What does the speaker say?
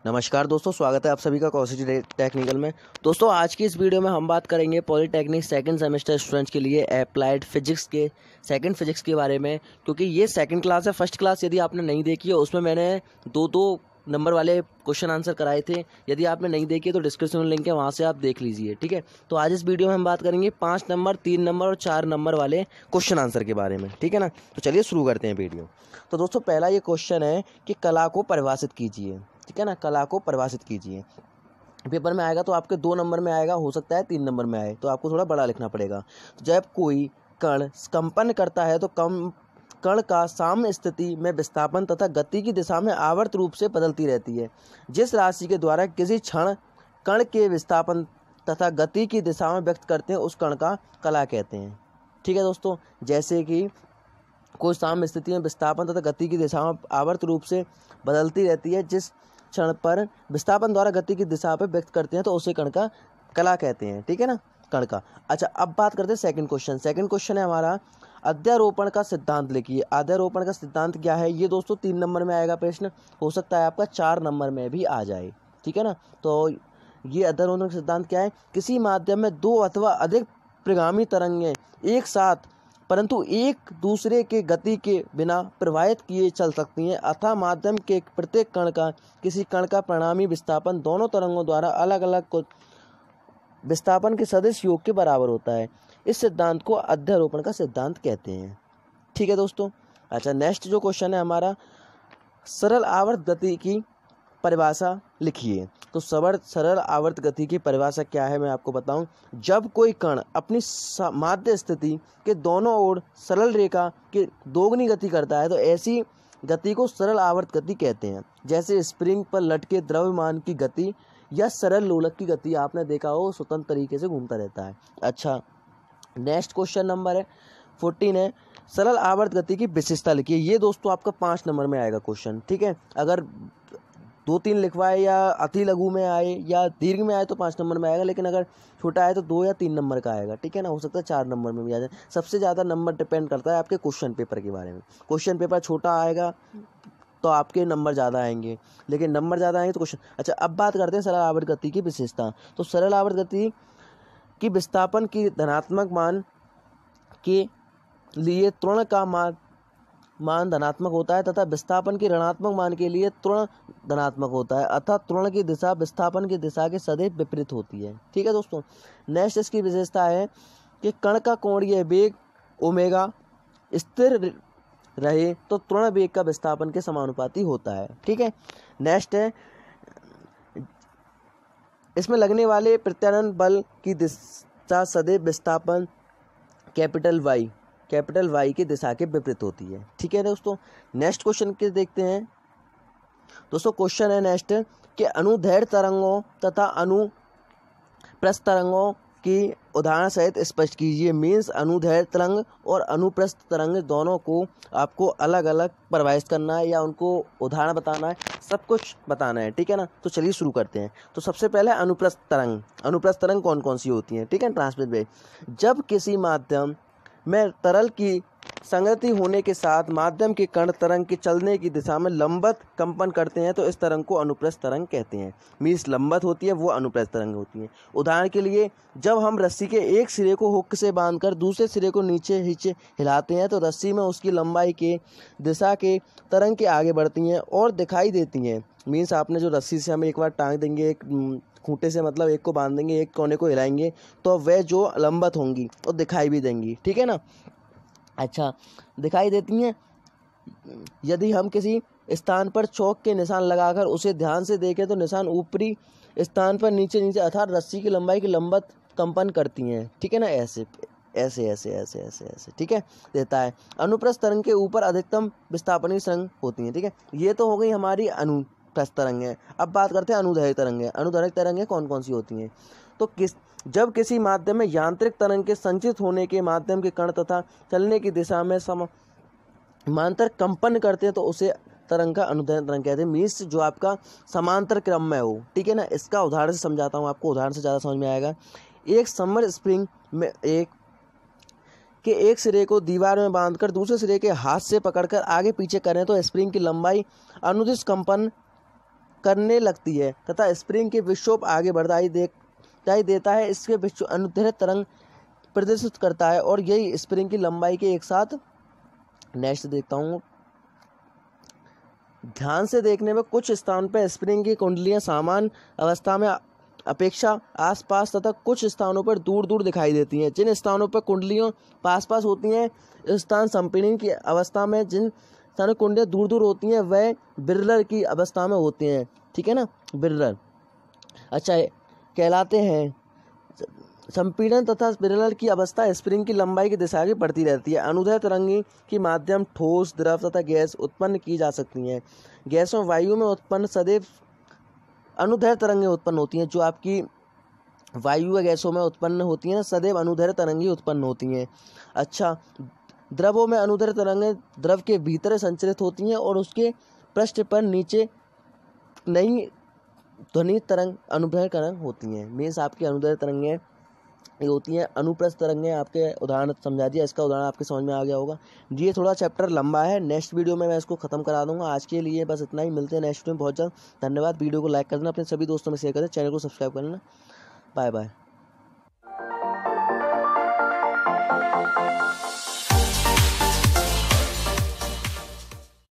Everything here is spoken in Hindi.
नमस्कार दोस्तों, स्वागत है आप सभी का कौशिक टेक्निकल में। दोस्तों आज की इस वीडियो में हम बात करेंगे पॉलीटेक्निक सेकंड सेमेस्टर स्टूडेंट्स के लिए अप्लाइड फिजिक्स के सेकंड फिजिक्स के बारे में, क्योंकि ये सेकंड क्लास है। फर्स्ट क्लास यदि आपने नहीं देखी है उसमें मैंने दो नंबर वाले क्वेश्चन आंसर कराए थे। यदि आपने नहीं देखी है तो डिस्क्रिप्शन में लिंक है, वहाँ से आप देख लीजिए। ठीक है, तो आज इस वीडियो में हम बात करेंगे 5 नंबर, 3 नंबर और 4 नंबर वाले क्वेश्चन आंसर के बारे में। ठीक है ना, तो चलिए शुरू करते हैं वीडियो। तो दोस्तों पहला ये क्वेश्चन है कि कला को परिभाषित कीजिए। ठीक है ना, कला को परिभाषित कीजिए। पेपर में आएगा तो आपके 2 नंबर में आएगा, हो सकता है 3 नंबर में आए, तो आपको थोड़ा बड़ा लिखना पड़ेगा। तो जब कोई कण कंपन करता है तो कण का साम्य स्थिति में विस्थापन तथा गति की दिशा में आवर्त रूप से बदलती रहती है। जिस राशि के द्वारा किसी क्षण कण के विस्थापन तथा गति की दिशा में व्यक्त करते हैं उस कण का कला कहते हैं। ठीक है दोस्तों, जैसे कि कोई साम्य स्थिति में विस्थापन तथा गति की दिशा में आवर्त रूप से बदलती रहती है, जिस क्षण पर विस्थापन द्वारा गति की दिशा पर व्यक्त करते हैं तो उसे कण का कला कहते हैं। ठीक है ना, कण का। अच्छा, अब बात करते हैं सेकंड क्वेश्चन। सेकंड क्वेश्चन है हमारा अध्यारोपण का सिद्धांत लिखिए। अध्यारोपण का सिद्धांत क्या है? ये दोस्तों 3 नंबर में आएगा प्रश्न, हो सकता है आपका 4 नंबर में भी आ जाए। ठीक है ना, तो ये अध्यारोपण का सिद्धांत क्या है? किसी माध्यम में 2 अथवा अधिक प्रगामी तरंगें एक साथ परंतु एक दूसरे के गति के बिना प्रवाहित किए चल सकती हैं, अतः माध्यम के प्रत्येक कण का किसी कण का परिणामी विस्थापन दोनों तरंगों द्वारा अलग अलग विस्थापन के सदिश योग के बराबर होता है। इस सिद्धांत को अध्यारोपण का सिद्धांत कहते हैं। ठीक है दोस्तों। अच्छा, नेक्स्ट जो क्वेश्चन है हमारा, सरल आवर्त गति की परिभाषा लिखिए। तो सरल आवर्त गति की परिभाषा क्या है मैं आपको बताऊं। जब कोई कण अपनी माध्य स्थिति के दोनों ओर सरल रेखा की दोगुनी गति करता है तो ऐसी गति को सरल आवर्त गति कहते हैं। जैसे स्प्रिंग पर लटके द्रव्यमान की गति या सरल लोलक की गति, आपने देखा हो स्वतंत्र तरीके से घूमता रहता है। अच्छा, नेक्स्ट क्वेश्चन नंबर है 14 है, सरल आवर्त गति की विशेषता लिखिए। ये दोस्तों आपका 5 नंबर में आएगा क्वेश्चन। ठीक है, अगर 2-3 लिखवाए या अति लघु में आए या दीर्घ में आए तो 5 नंबर में आएगा, लेकिन अगर छोटा आए तो 2 या 3 नंबर का आएगा। ठीक है ना, हो सकता है 4 नंबर में भी आ जाए। सबसे ज़्यादा नंबर डिपेंड करता है आपके क्वेश्चन पेपर के बारे में। क्वेश्चन पेपर छोटा आएगा तो आपके नंबर ज़्यादा आएंगे, लेकिन नंबर ज़्यादा आएंगे तो क्वेश्चन। अच्छा, अब बात करते हैं सरल आवर्त गति की विशेषता। तो सरल आवर्त गति की विस्थापन की धनात्मक मान के लिए त्वरण का मान धनात्मक होता है तथा विस्थापन के ऋणात्मक मान के लिए त्वरण धनात्मक होता है, अतः त्वरण की दिशा विस्थापन की दिशा के सदैव विपरीत होती है। ठीक है दोस्तों। नेक्स्ट इसकी विशेषता है कि कण का कोणीय वेग ओमेगा स्थिर रहे तो त्वरण वेग का विस्थापन के समानुपाती होता है। ठीक है, नेक्स्ट है इसमें लगने वाले प्रत्यानयन बल की दिशा सदैव विस्थापन कैपिटल वाई की दिशा के विपरीत होती है। ठीक है दोस्तों। नेक्स्ट क्वेश्चन के देखते हैं दोस्तों। क्वेश्चन है नेक्स्ट कि अनुदैर्घ्य तरंगों तथा अनुप्रस्थ तरंगों की उदाहरण सहित स्पष्ट कीजिए। मीन्स अनुदैर्घ्य तरंग और अनुप्रस्थ तरंग दोनों को आपको अलग अलग परिभाषित करना है या उनको उदाहरण बताना है, सब कुछ बताना है। ठीक है ना, तो चलिए शुरू करते हैं। तो सबसे पहले अनुप्रस्थ तरंग। अनुप्रस्थ तरंग कौन कौन सी होती हैं? ठीक है, ट्रांसमिट वेव। जब किसी माध्यम में तरल की संगति होने के साथ माध्यम के कण तरंग के चलने की दिशा में लंबवत कंपन करते हैं तो इस तरंग को अनुप्रस्थ तरंग कहते हैं। मीन्स लंबवत होती है वो अनुप्रस्थ तरंग होती है। उदाहरण के लिए, जब हम रस्सी के एक सिरे को हुक से बांधकर दूसरे सिरे को नीचे हिलाते हैं तो रस्सी में उसकी लंबाई के दिशा के तरंग के आगे बढ़ती हैं और दिखाई देती हैं। मीन्स आपने जो रस्सी से हम एक बार टांग देंगे, एक खूंटे से मतलब एक को बांध देंगे, एक कोने को हिलाएंगे तो वह जो लंबवत होंगी और दिखाई भी देंगी। ठीक है ना। अच्छा, दिखाई देती हैं। यदि हम किसी स्थान पर चौक के निशान लगाकर उसे ध्यान से देखें तो निशान ऊपरी स्थान पर नीचे नीचे अर्थात रस्सी की लंबाई की लंबवत कंपन करती हैं। ठीक है ना, ऐसे ऐसे ऐसे ऐसे ऐसे ऐसे। ठीक है, देता है। अनुप्रस्थ तरंग के ऊपर अधिकतम विस्थापनी तरंग होती हैं। ठीक है, ये तो हो गई हमारी अनुप्रस्थ तरंग है। अब बात करते हैं अनुदैर्घ्य तरंगें। अनुदैर्घ्य तरंगें कौन कौन सी होती हैं? तो जब किसी माध्यम में यांत्रिक तरंग के संचित होने के माध्यम के कण तथा चलने की दिशा में समांतर कंपन करते हैं तो उसे तरंग का अनुदैर्घ्य तरंग कहते हैं। मीन्स जो आपका समांतर क्रम में हो। ठीक है ना, इसका उदाहरण से समझाता हूँ आपको, उदाहरण से ज़्यादा समझ में आएगा। एक समर स्प्रिंग में एक सिरे को दीवार में बांधकर दूसरे सिरे के हाथ से पकड़कर आगे पीछे करें तो स्प्रिंग की लंबाई अनुदिश कंपन करने लगती है तथा स्प्रिंग के विक्षोभ आगे बढ़ाई देता है। इसके विक्षोभ अनुदैर्ध्य तरंग प्रदर्शित करता है और यही स्प्रिंग की लंबाई के एक साथ। नेक्स्ट देखता हूँ। ध्यान से देखने में कुछ स्थान पर स्प्रिंग की कुंडलियां सामान्य अवस्था में अपेक्षा आसपास तथा कुछ स्थानों पर दूर दूर दिखाई देती हैं। जिन स्थानों पर कुंडलियों पास पास होती हैं स्थान संपीड़न की अवस्था में, जिन स्थानों कुंडलियां दूर दूर होती हैं वह बिरलर की अवस्था में होती हैं। ठीक है ना, बिरलर अच्छा कहलाते हैं। संपीड़न तथा बिरलर की अवस्था स्प्रिंग की लंबाई की दिशा की बढ़ती रहती है। अनुदैर्ध्य तरंगी के माध्यम ठोस, द्रव तथा गैस उत्पन्न की जा सकती हैं। गैसों वायु में उत्पन्न सदैव अनुदैर्ध्य तरंगें उत्पन्न होती हैं। जो आपकी वायु या गैसों में उत्पन्न होती हैं सदैव अनुदैर्ध्य तरंगें उत्पन्न होती हैं। अच्छा, द्रवों में अनुदैर्ध्य तरंगें द्रव के भीतर संचरित होती हैं और उसके पृष्ठ पर नीचे नई ध्वनि तरंग अनुदैर्ध्य तरंग होती हैं। मीन्स आपकी अनुदैर्ध्य तरंगें ये होती हैं। अनुप्रस्थ तरंगें आपके उदाहरण समझा दिया, इसका उदाहरण आपके समझ में आ गया होगा। ये थोड़ा चैप्टर लंबा है, नेक्स्ट वीडियो में मैं इसको खत्म करा दूंगा। आज के लिए बस इतना ही, मिलते हैं नेक्स्ट वीडियो में। बहुत जल्द धन्यवाद। वीडियो को लाइक कर देना, अपने सभी दोस्तों में शेयर कर देना, चैनल को सब्सक्राइब कर लेना। Bye bye.